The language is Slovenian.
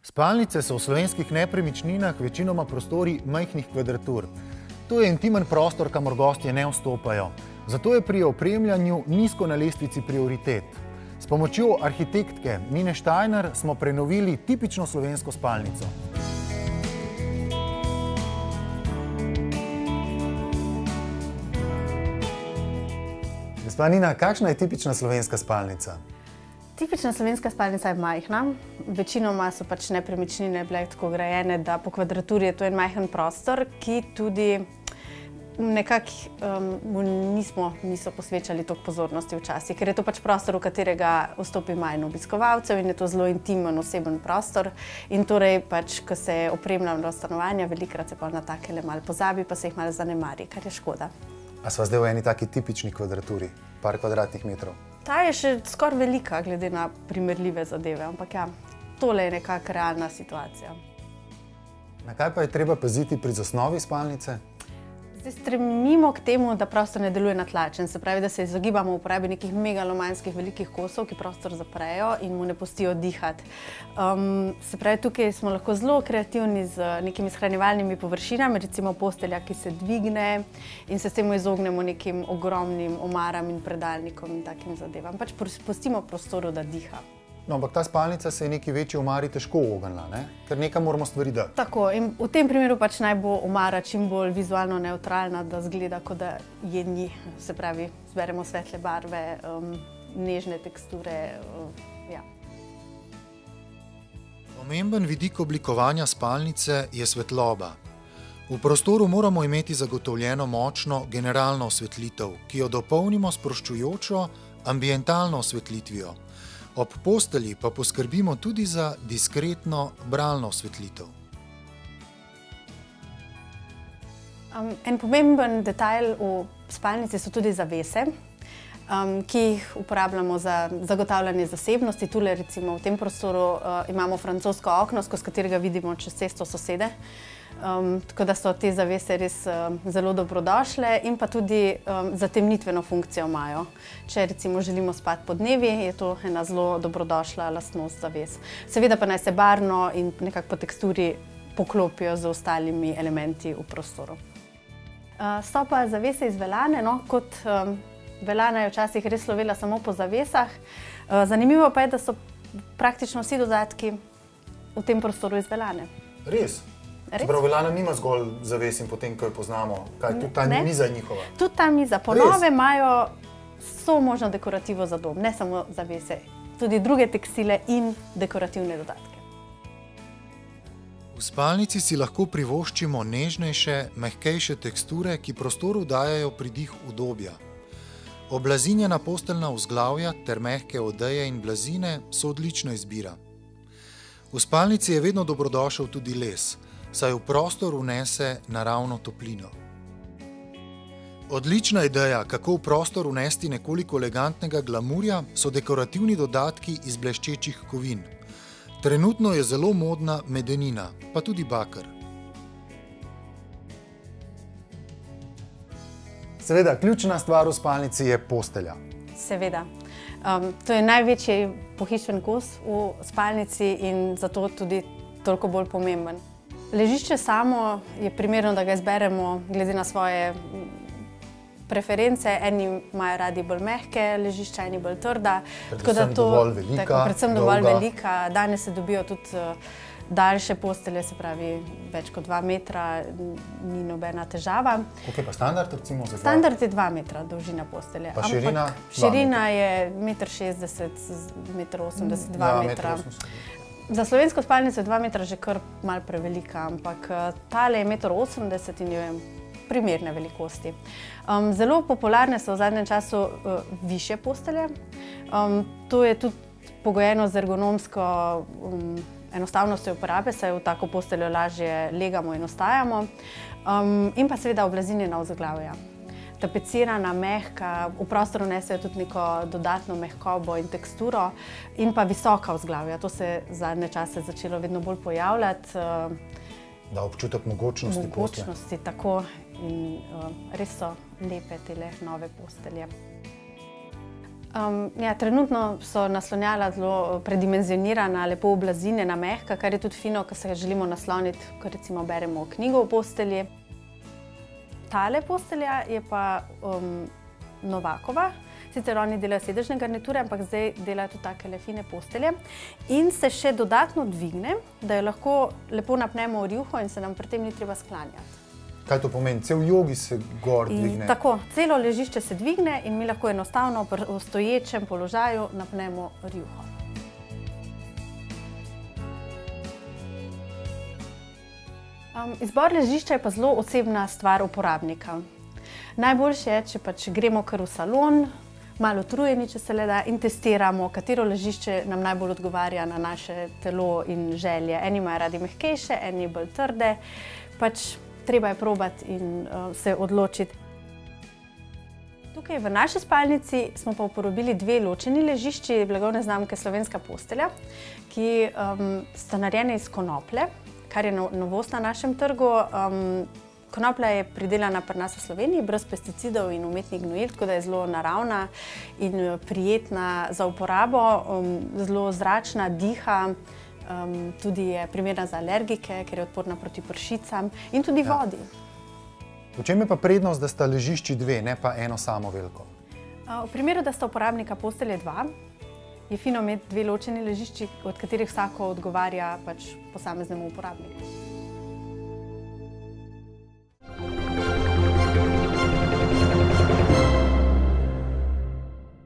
Spalnice so v slovenskih nepremičninah večinoma prostori majhnih kvadratur. To je intimen prostor, kamor gostje ne vstopajo. Zato je pri opremljanju nizko na lestvici prioritet. S pomočjo arhitektke Nine Steiner smo prenovili tipično slovensko spalnico. Gospa Nina, kakšna je tipična slovenska spalnica? Tipična slovenska spalnica je majhna. Večinoma so pač nepremičnine bile tako grajene, da po kvadraturi je to en majhen prostor, ki tudi nekako niso posvečali toliko pozornosti včasih, ker je to pač prostor, v katerega vstopi manj obiskovalcev in je to zelo intimen, oseben prostor. In torej pač, ko se opremljamo stanovanja, velikokrat se pa na takele malo pozabi, pa se jih malo zanemari, kar je škoda. A sva zdaj v eni taki tipični kvadraturi, par kvadratnih metrov? Ta je še skoraj velika, glede na primerljive zadeve, ampak ja, tole je nekako realna situacija. Na kaj pa je treba paziti pri zasnovi spalnice? Zdaj stremimo k temu, da prostor ne deluje natlačen, se pravi, da se izogibamo uporabi nekih megalomanskih velikih kosov, ki prostor zaprejo in mu ne pustijo dihati. Se pravi, tukaj smo lahko zelo kreativni z nekimi shranjevalnimi površinami, recimo postelja, ki se dvigne in se s tem izognemo nekim ogromnim omaram in predalnikom in takim zadevam. Pač pustimo prostoru, da diha. No, ampak ta spalnica se je neki večji omari težko ognila, ne? Ker nekaj moramo stvari dati. Tako, in v tem primeru pač naj bo omara čim bolj vizualno nevtralna, da zgleda, kot da je ni. Se pravi, zberemo svetle barve, nežne teksture, ja. Pomemben vidik oblikovanja spalnice je svetloba. V prostoru moramo imeti zagotovljeno močno generalno osvetlitev, ki jo dopolnimo s sproščujočo ambientalno osvetlitvijo. Ob postelji pa poskrbimo tudi za diskretno bralno osvetlitev. En pomemben detajl v spalnici so tudi zavese, ki jih uporabljamo za zagotavljanje zasebnosti. Tule recimo v tem prostoru imamo francosko okno, skozi katerega vidimo čez cesto sosede. Tako da so te zavese res zelo dobrodošle in pa tudi zatemnitveno funkcijo imajo. Če recimo želimo spati podnevi, je to ena zelo dobrodošla lastnost zaves. Seveda pa naj se barvno in nekako po teksturi poklopijo z ostalimi elementi v prostoru. So pa zavese iz velane, no, kot velana je včasih res slovela samo po zavesah. Zanimivo pa je, da so praktično vsi dodatki v tem prostoru iz velane. Res? Čeprav velana nima zgolj zaves in potem, ko jo poznamo, kaj tudi ta miza je njihova? Tudi ta miza. Po nove imajo vso možno dekorativo za dom, ne samo zavese, tudi druge tekstile in dekorativne dodatke. V spalnici si lahko privoščimo nežnejše, mehkejše teksture, ki prostoru dajajo pridih udobja. Oblazinjena posteljna vzglavja ter mehke odeje in blazine so odlična izbira. V spalnici je vedno dobrodošel tudi les, saj v prostor vnese naravno toplino. Odlična ideja, kako v prostor vnesti nekoliko elegantnega glamurja, so dekorativni dodatki iz bleščečih kovin. Trenutno je zelo modna medenina, pa tudi baker. Seveda, ključna stvar v spalnici je postelja. Seveda. To je največji pohištven kos v spalnici in zato tudi toliko bolj pomemben. Ležišče samo je primerno, da ga izberemo glede na svoje preference. Eni imajo radi bolj mehke ležišča, eni bolj trda. Predvsem dovolj velika, predvsem dovolj velika. Danes se dobijo tudi daljše postelje, se pravi več kot 2 metra, ni nobena težava. Koliko je pa standard, recimo? Standard je 2 metra dolžina postelje. Pa širina? Širina je 1,60 m, 1,80 m, 2 metra. Za slovensko spalnico je 2 metra že kar malo prevelika, ampak tale je 1,80 m in je primerne velikosti. Zelo popularne so v zadnjem času višje postelje. To je tudi pogojeno z ergonomsko enostavnostjo uporabe, saj v tako posteljo lažje legamo in ostajamo. In pa seveda oblazinjena vzglavja. Tapecirana, mehka, v prostoru nesejo tudi neko dodatno mehkobo in teksturo in pa visoka vzglavja. To se zadnje čase začelo vedno bolj pojavljati. Da občutek mogočnosti postelje. Mogočnosti, tako. In res so lepe tele nove postelje. Ja, trenutno so naslonjala zelo predimenzionirana, lepo oblazinjena, mehka, kar je tudi fino, ko se želimo nasloniti, ko recimo beremo knjigo v postelji. Tale postelja je pa Novakova. Sicer oni delajo sedežne garniture, ampak zdaj delajo tudi takele fine postelje. In se še dodatno dvigne, da jo lahko lepo napnemo v rjuho in se nam pri tem ni treba sklanjati. Kaj to pomeni? Cel jogi se gor dvigne? Tako, celo ležišče se dvigne in mi lahko enostavno v stoječem položaju napnemo rjuho. Izbor ležišča je pa zelo osebna stvar uporabnika. Najboljše je, če pač gremo kar v salon, malo utrujeni, če se le da, in testiramo, katero ležišče nam najbolj odgovarja na naše telo in želje. Eni imajo radi mehkejše, eni bolj trde. Pač treba je probati in se odločiti. Tukaj v naši spalnici smo pa uporabili dve ločeni ležišči blagovne znamke Slovenska postelja, ki sta narejene iz konoplje, kar je novost na našem trgu. Konoplja je pridelana pri nas v Sloveniji, brez pesticidov in umetnih gnojil, tako da je zelo naravna in prijetna za uporabo, zelo zračna, diha. Tudi je primerna za alergike, ker je odporna proti pršicam in tudi vodi. V čem je pa prednost, da sta ležišči dve, ne pa eno samo veliko? V primeru, da sta uporabnika postelje dva, je fino imeti dve ločeni ležišči, od katerih vsako odgovarja pač posameznemu uporabniku.